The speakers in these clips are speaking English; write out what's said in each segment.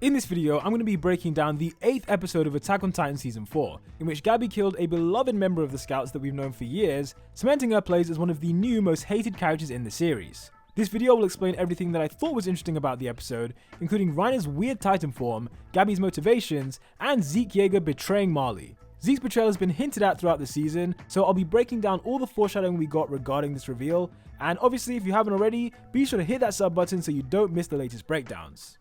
In this video, I'm going to be breaking down the 8th episode of Attack on Titan Season 4, in which Gabi killed a beloved member of the Scouts that we've known for years, cementing her place as one of the new most hated characters in the series. This video will explain everything that I thought was interesting about the episode, including Reiner's weird Titan form, Gabi's motivations, and Zeke Yaeger betraying Marley. Zeke's betrayal has been hinted at throughout the season, so I'll be breaking down all the foreshadowing we got regarding this reveal, and obviously if you haven't already, be sure to hit that sub button so you don't miss the latest breakdowns.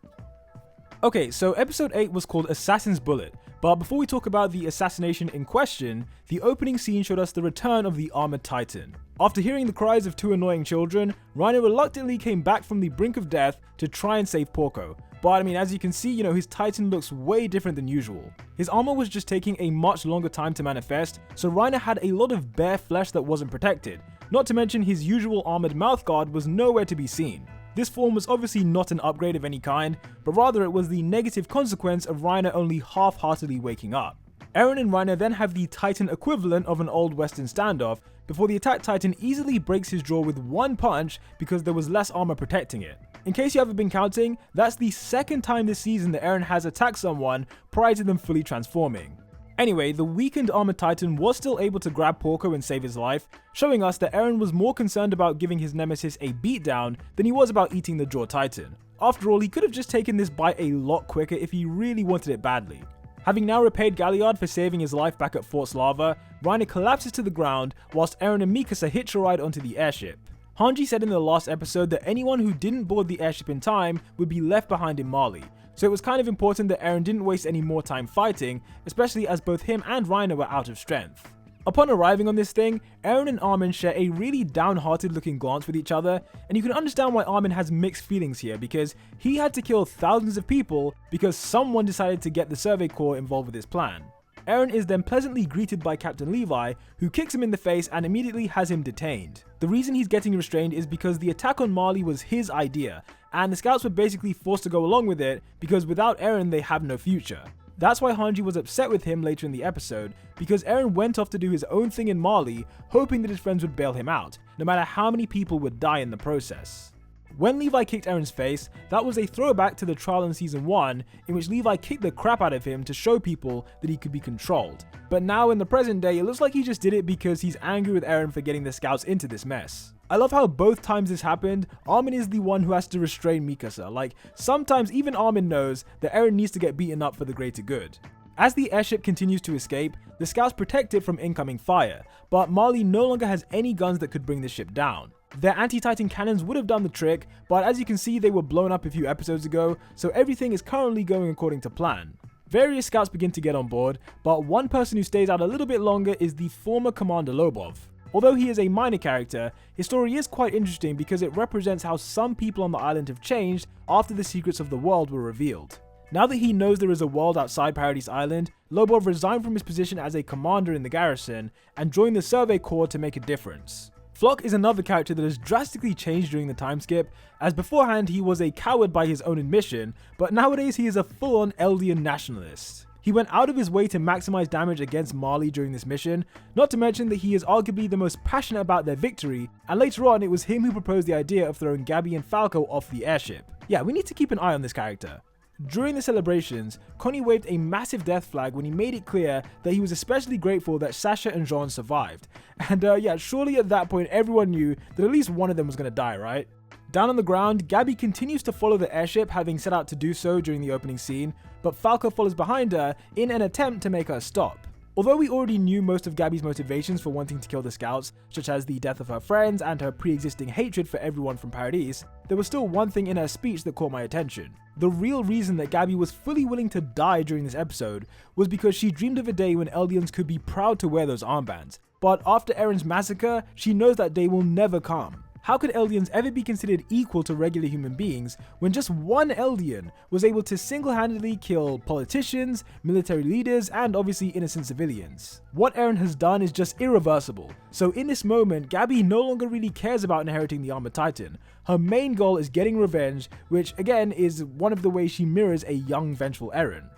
Okay, so episode 8 was called Assassin's Bullet, but before we talk about the assassination in question, the opening scene showed us the return of the armored Titan. After hearing the cries of two annoying children, Reiner reluctantly came back from the brink of death to try and save Porco. But I mean, as you can see, his Titan looks way different than usual. His armor was just taking a much longer time to manifest, so Reiner had a lot of bare flesh that wasn't protected. Not to mention his usual armored mouthguard was nowhere to be seen. This form was obviously not an upgrade of any kind, but rather it was the negative consequence of Reiner only half-heartedly waking up. Eren and Reiner then have the Titan equivalent of an old western standoff, before the attack Titan easily breaks his jaw with one punch because there was less armor protecting it. In case you haven't been counting, that's the second time this season that Eren has attacked someone prior to them fully transforming. Anyway, the weakened armored Titan was still able to grab Porco and save his life, showing us that Eren was more concerned about giving his nemesis a beatdown than he was about eating the Jaw Titan. After all, he could have just taken this bite a lot quicker if he really wanted it badly. Having now repaid Galliard for saving his life back at Fort Slava, Reiner collapses to the ground whilst Eren and Mikasa hitch a ride onto the airship. Hanji said in the last episode that anyone who didn't board the airship in time would be left behind in Marley, so it was kind of important that Eren didn't waste any more time fighting, especially as both him and Reiner were out of strength. Upon arriving on this thing, Eren and Armin share a really downhearted looking glance with each other, and you can understand why Armin has mixed feelings here because he had to kill thousands of people because someone decided to get the Survey Corps involved with his plan. Eren is then pleasantly greeted by Captain Levi, who kicks him in the face and immediately has him detained. The reason he's getting restrained is because the attack on Marley was his idea, and the Scouts were basically forced to go along with it because without Eren they have no future. That's why Hanji was upset with him later in the episode, because Eren went off to do his own thing in Marley, hoping that his friends would bail him out, no matter how many people would die in the process. When Levi kicked Eren's face, that was a throwback to the trial in Season 1, in which Levi kicked the crap out of him to show people that he could be controlled. But now in the present day, it looks like he just did it because he's angry with Eren for getting the Scouts into this mess. I love how both times this happened, Armin is the one who has to restrain Mikasa. Like, sometimes even Armin knows that Eren needs to get beaten up for the greater good. As the airship continues to escape, the Scouts protect it from incoming fire, but Marley no longer has any guns that could bring the ship down. Their anti-Titan cannons would have done the trick, but as you can see they were blown up a few episodes ago, so everything is currently going according to plan. Various Scouts begin to get on board, but one person who stays out a little bit longer is the former Commander Lobov. Although he is a minor character, his story is quite interesting because it represents how some people on the island have changed after the secrets of the world were revealed. Now that he knows there is a world outside Paradis Island, Lobov resigned from his position as a commander in the garrison and joined the Survey Corps to make a difference. Floch is another character that has drastically changed during the time skip, as beforehand he was a coward by his own admission, but nowadays he is a full-on Eldian nationalist. He went out of his way to maximize damage against Marley during this mission, not to mention that he is arguably the most passionate about their victory, and later on it was him who proposed the idea of throwing Gabi and Falco off the airship. Yeah, we need to keep an eye on this character. During the celebrations, Connie waved a massive death flag when he made it clear that he was especially grateful that Sasha and Jean survived. And yeah, surely at that point everyone knew that at least one of them was gonna die, right? Down on the ground, Gabi continues to follow the airship, having set out to do so during the opening scene, but Falco follows behind her in an attempt to make her stop. Although we already knew most of Gabi's motivations for wanting to kill the Scouts, such as the death of her friends and her pre-existing hatred for everyone from Paradis, there was still one thing in her speech that caught my attention. The real reason that Gabi was fully willing to die during this episode was because she dreamed of a day when Eldians could be proud to wear those armbands. But after Eren's massacre, she knows that day will never come. How could Eldians ever be considered equal to regular human beings when just one Eldian was able to single-handedly kill politicians, military leaders, and obviously innocent civilians? What Eren has done is just irreversible, so in this moment, Gabi no longer really cares about inheriting the armored Titan. Her main goal is getting revenge, which again is one of the ways she mirrors a young, vengeful Eren.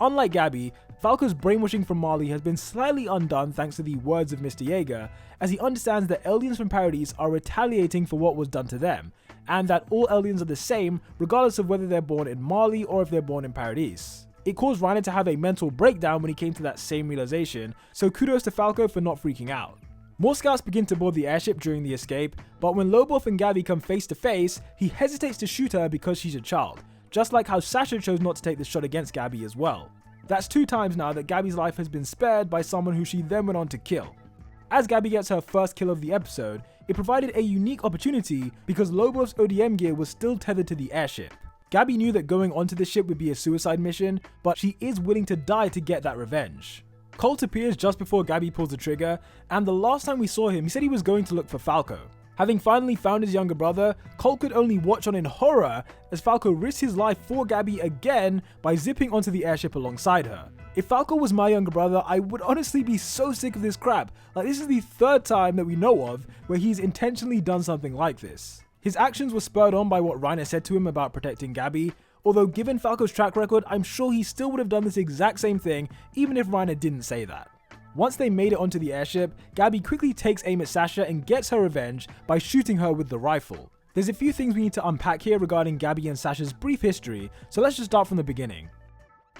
Unlike Gabi, Falco's brainwashing from Marley has been slightly undone thanks to the words of Mr. Yaeger, as he understands that aliens from Paradis are retaliating for what was done to them, and that all aliens are the same regardless of whether they're born in Marley or if they're born in Paradis. It caused Reiner to have a mental breakdown when he came to that same realization, so kudos to Falco for not freaking out. More scouts begin to board the airship during the escape, but when Lobov and Gabi come face to face, he hesitates to shoot her because she's a child, just like how Sasha chose not to take the shot against Gabi as well. That's 2 times now that Gabi's life has been spared by someone who she then went on to kill. As Gabi gets her first kill of the episode, it provided a unique opportunity because Lobov's ODM gear was still tethered to the airship. Gabi knew that going onto the ship would be a suicide mission, but she is willing to die to get that revenge. Colt appears just before Gabi pulls the trigger, and the last time we saw him, he said he was going to look for Falco. Having finally found his younger brother, Colt could only watch on in horror as Falco risked his life for Gabi again by zipping onto the airship alongside her. If Falco was my younger brother, I would honestly be so sick of this crap. Like, this is the 3rd time that we know of where he's intentionally done something like this. His actions were spurred on by what Reiner said to him about protecting Gabi, although given Falco's track record, I'm sure he still would have done this exact same thing even if Reiner didn't say that. Once they made it onto the airship, Gabi quickly takes aim at Sasha and gets her revenge by shooting her with the rifle. There's a few things we need to unpack here regarding Gabi and Sasha's brief history, so let's just start from the beginning.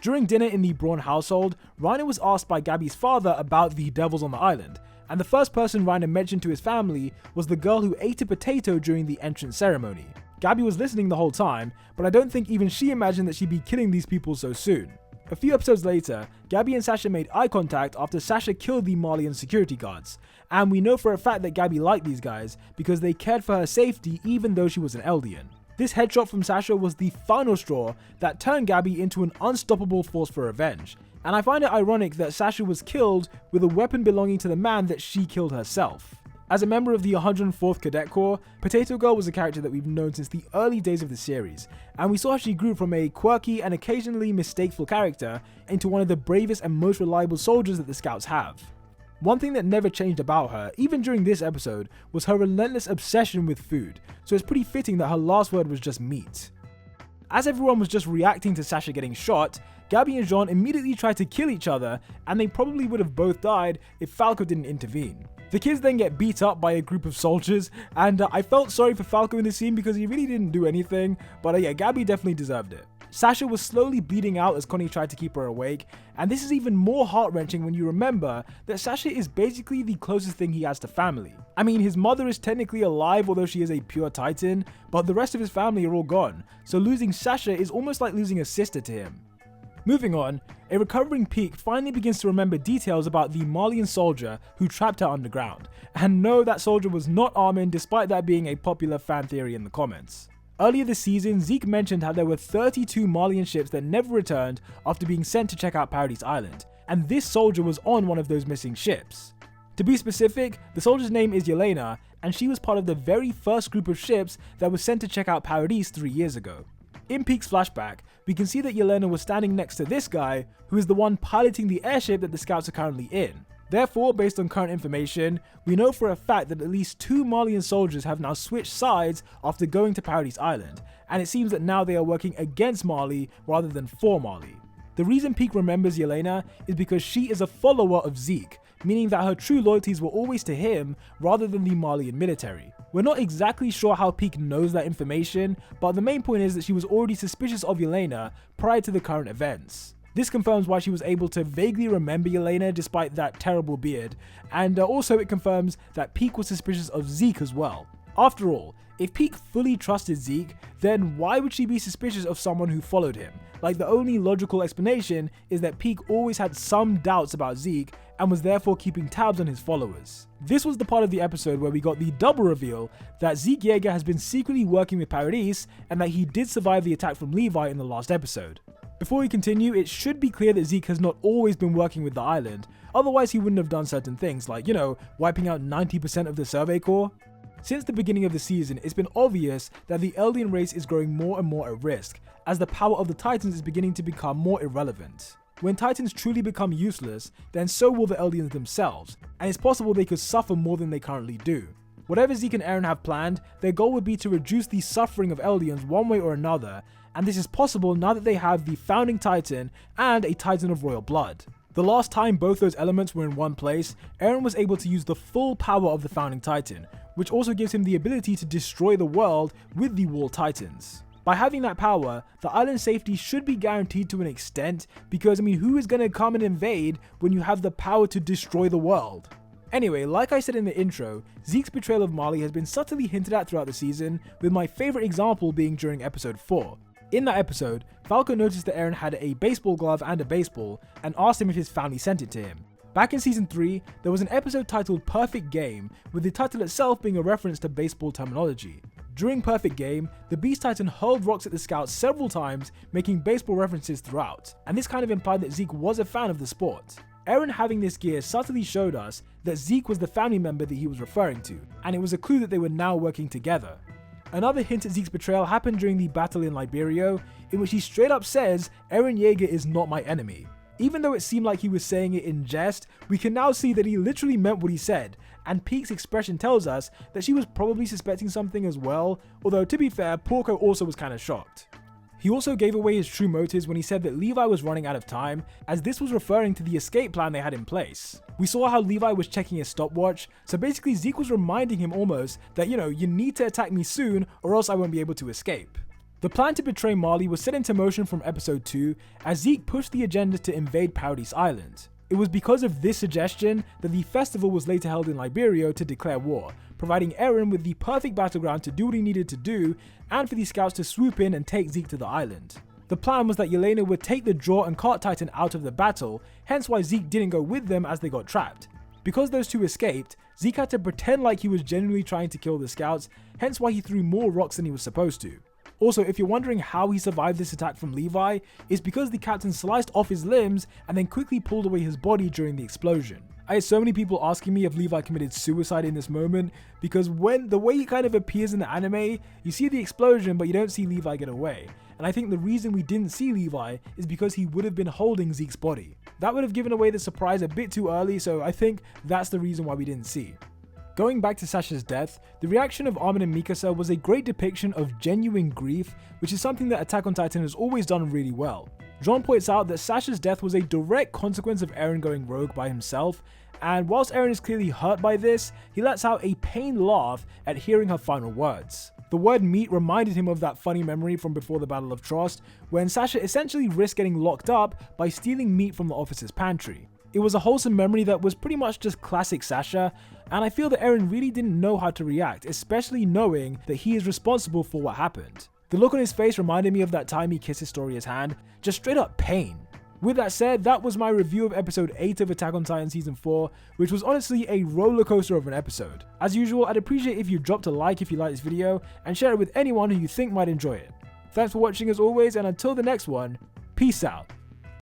During dinner in the Braun household, Reiner was asked by Gabi's father about the devils on the island, and the first person Reiner mentioned to his family was the girl who ate a potato during the entrance ceremony. Gabi was listening the whole time, but I don't think even she imagined that she'd be killing these people so soon. A few episodes later, Gabi and Sasha made eye contact after Sasha killed the Marleyan security guards, and we know for a fact that Gabi liked these guys because they cared for her safety even though she was an Eldian. This headshot from Sasha was the final straw that turned Gabi into an unstoppable force for revenge, and I find it ironic that Sasha was killed with a weapon belonging to the man that she killed herself. As a member of the 104th Cadet Corps, Potato Girl was a character that we've known since the early days of the series, and we saw how she grew from a quirky and occasionally mistakeful character into one of the bravest and most reliable soldiers that the Scouts have. One thing that never changed about her, even during this episode, was her relentless obsession with food, so it's pretty fitting that her last word was just meat. As everyone was just reacting to Sasha getting shot, Gabi and Jean immediately tried to kill each other, and they probably would have both died if Falco didn't intervene. The kids then get beat up by a group of soldiers, and I felt sorry for Falco in this scene because he really didn't do anything, but yeah, Gabi definitely deserved it. Sasha was slowly bleeding out as Connie tried to keep her awake, and this is even more heart-wrenching when you remember that Sasha is basically the closest thing he has to family. I mean, his mother is technically alive although she is a pure Titan, but the rest of his family are all gone, so losing Sasha is almost like losing a sister to him. Moving on, a recovering Pieck finally begins to remember details about the Marleyan soldier who trapped her underground, and no, that soldier was not Armin despite that being a popular fan theory in the comments. Earlier this season, Zeke mentioned how there were 32 Marleyan ships that never returned after being sent to check out Paradis Island, and this soldier was on one of those missing ships. To be specific, the soldier's name is Yelena, and she was part of the very first group of ships that was sent to check out Paradis 3 years ago. In Pieck's flashback, we can see that Yelena was standing next to this guy, who is the one piloting the airship that the Scouts are currently in. Therefore, based on current information, we know for a fact that at least 2 Marleyan soldiers have now switched sides after going to Paradis Island, and it seems that now they are working against Marley rather than for Marley. The reason Pieck remembers Yelena is because she is a follower of Zeke, meaning that her true loyalties were always to him rather than the Marleyan military. We're not exactly sure how Pieck knows that information, but the main point is that she was already suspicious of Yelena prior to the current events. This confirms why she was able to vaguely remember Yelena despite that terrible beard, and also it confirms that Pieck was suspicious of Zeke as well. After all, if Pieck fully trusted Zeke, then why would she be suspicious of someone who followed him? Like, the only logical explanation is that Pieck always had some doubts about Zeke and was therefore keeping tabs on his followers. This was the part of the episode where we got the double reveal that Zeke Yaeger has been secretly working with Paradis and that he did survive the attack from Levi in the last episode. Before we continue, it should be clear that Zeke has not always been working with the island, otherwise he wouldn't have done certain things like, wiping out 90% of the Survey Corps. Since the beginning of the season, it's been obvious that the Eldian race is growing more and more at risk, as the power of the Titans is beginning to become more irrelevant. When Titans truly become useless, then so will the Eldians themselves, and it's possible they could suffer more than they currently do. Whatever Zeke and Eren have planned, their goal would be to reduce the suffering of Eldians one way or another, and this is possible now that they have the Founding Titan and a Titan of Royal Blood. The last time both those elements were in one place, Eren was able to use the full power of the Founding Titan, which also gives him the ability to destroy the world with the Wall Titans. By having that power, the island's safety should be guaranteed to an extent, because who is going to come and invade when you have the power to destroy the world? Anyway, like I said in the intro, Zeke's betrayal of Marley has been subtly hinted at throughout the season, with my favourite example being during episode 4. In that episode, Falco noticed that Eren had a baseball glove and a baseball, and asked him if his family sent it to him. Back in season 3, there was an episode titled Perfect Game, with the title itself being a reference to baseball terminology. During Perfect Game, the Beast Titan hurled rocks at the scouts several times, making baseball references throughout, and this kind of implied that Zeke was a fan of the sport. Eren having this gear subtly showed us that Zeke was the family member that he was referring to, and it was a clue that they were now working together. Another hint at Zeke's betrayal happened during the battle in Liberio, in which he straight up says, "Eren Yaeger is not my enemy." Even though it seemed like he was saying it in jest, we can now see that he literally meant what he said, and Pieck's expression tells us that she was probably suspecting something as well, although to be fair, Porco also was kinda shocked. He also gave away his true motives when he said that Levi was running out of time, as this was referring to the escape plan they had in place. We saw how Levi was checking his stopwatch, so basically Zeke was reminding him almost that, you need to attack me soon or else I won't be able to escape. The plan to betray Marley was set into motion from episode 2 as Zeke pushed the agenda to invade Paradis Island. It was because of this suggestion that the festival was later held in Liberio to declare war, providing Eren with the perfect battleground to do what he needed to do and for the scouts to swoop in and take Zeke to the island. The plan was that Yelena would take the Jaw and Cart Titan out of the battle, hence why Zeke didn't go with them as they got trapped. Because those two escaped, Zeke had to pretend like he was genuinely trying to kill the scouts, hence why he threw more rocks than he was supposed to. Also, if you're wondering how he survived this attack from Levi, it's because the captain sliced off his limbs and then quickly pulled away his body during the explosion. I had so many people asking me if Levi committed suicide in this moment, because the way he kind of appears in the anime, you see the explosion but you don't see Levi get away. And I think the reason we didn't see Levi is because he would have been holding Zeke's body. That would have given away the surprise a bit too early, so I think that's the reason why we didn't see. Going back to Sasha's death, the reaction of Armin and Mikasa was a great depiction of genuine grief, which is something that Attack on Titan has always done really well. Jean points out that Sasha's death was a direct consequence of Eren going rogue by himself, and whilst Eren is clearly hurt by this, he lets out a pained laugh at hearing her final words. The word meat reminded him of that funny memory from before the Battle of Trost, when Sasha essentially risked getting locked up by stealing meat from the officer's pantry. It was a wholesome memory that was pretty much just classic Sasha, and I feel that Eren really didn't know how to react, especially knowing that he is responsible for what happened. The look on his face reminded me of that time he kissed Historia's hand, just straight up pain. With that said, that was my review of episode 8 of Attack on Titan season 4, which was honestly a roller coaster of an episode. As usual, I'd appreciate if you dropped a like if you liked this video, and share it with anyone who you think might enjoy it. Thanks for watching as always, and until the next one, peace out.